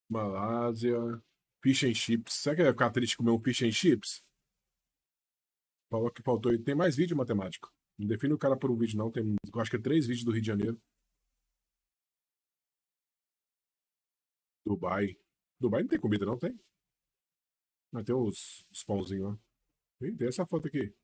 Malásia. Fish and chips. Será que ele vai ficar triste de comer um fish and chips? Falou que faltou. Tem mais vídeo, matemático. Não define o cara por um vídeo, não. Tem, eu acho que é 3 vídeos do Rio de Janeiro. Dubai. Dubai não tem comida, não tem? Ah, tem os pãozinhos lá. Ih, tem essa foto aqui.